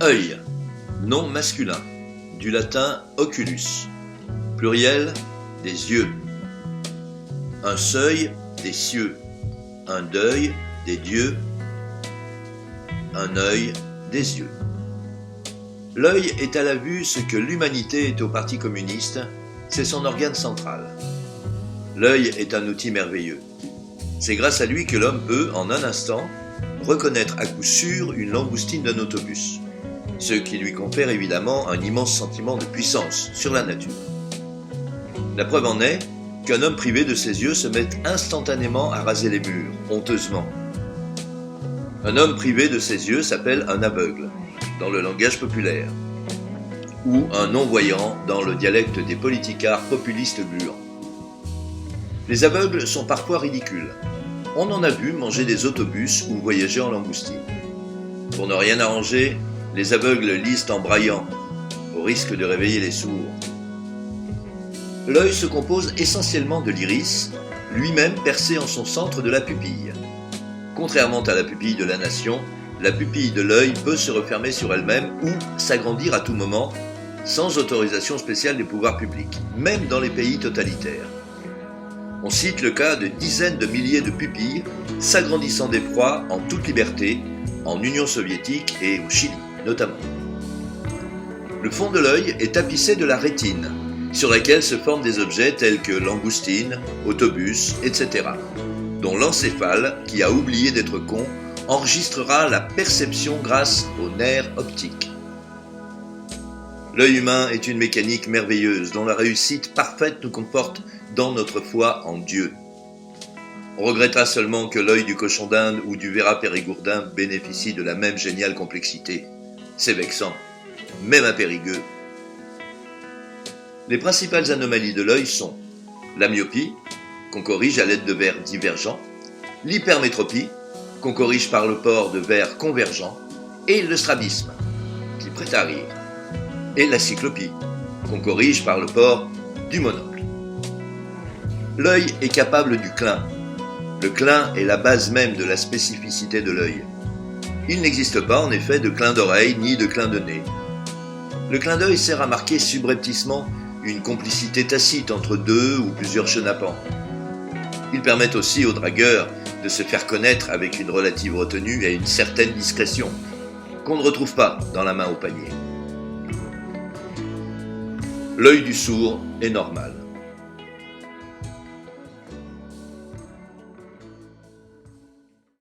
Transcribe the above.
Œil, nom masculin, du latin oculus, pluriel des yeux. Un seuil des cieux, un deuil des dieux, un œil des yeux. L'œil est à la vue ce que l'humanité est au Parti communiste, c'est son organe central. L'œil est un outil merveilleux. C'est grâce à lui que l'homme peut, en un instant, reconnaître à coup sûr une langoustine d'un autobus, ce qui lui confère évidemment un immense sentiment de puissance sur la nature. La preuve en est qu'un homme privé de ses yeux se met instantanément à raser les murs, honteusement. Un homme privé de ses yeux s'appelle un aveugle, dans le langage populaire, ou un non-voyant dans le dialecte des politicards populistes gluants. Les aveugles sont parfois ridicules. On en a vu manger des autobus ou voyager en langoustine. Pour ne rien arranger, les aveugles lisent en braillant, au risque de réveiller les sourds. L'œil se compose essentiellement de l'iris, lui-même percé en son centre de la pupille. Contrairement à la pupille de la nation, la pupille de l'œil peut se refermer sur elle-même ou s'agrandir à tout moment, sans autorisation spéciale des pouvoirs publics, même dans les pays totalitaires. On cite le cas de dizaines de milliers de pupilles s'agrandissant d'effroi en toute liberté, en Union soviétique et au Chili notamment. Le fond de l'œil est tapissé de la rétine, sur laquelle se forment des objets tels que langoustines, autobus, etc., dont l'encéphale, qui a oublié d'être con, enregistrera la perception grâce aux nerfs optiques. L'œil humain est une mécanique merveilleuse dont la réussite parfaite nous conforte dans notre foi en Dieu. On regrettera seulement que l'œil du cochon d'Inde ou du verra périgourdin bénéficie de la même géniale complexité. C'est vexant, même à Périgueux. Les principales anomalies de l'œil sont la myopie, qu'on corrige à l'aide de verres divergents, l'hypermétropie, qu'on corrige par le port de verres convergents, et le strabisme, qui prête à rire, et la cyclopie, qu'on corrige par le port du monocle. L'œil est capable du clin. Le clin est la base même de la spécificité de l'œil. Il n'existe pas en effet de clin d'oreille ni de clin de nez. Le clin d'œil sert à marquer subrepticement une complicité tacite entre deux ou plusieurs chenapans. Il permet aussi aux dragueurs de se faire connaître avec une relative retenue et une certaine discrétion, qu'on ne retrouve pas dans la main au panier. L'œil du sourd est normal.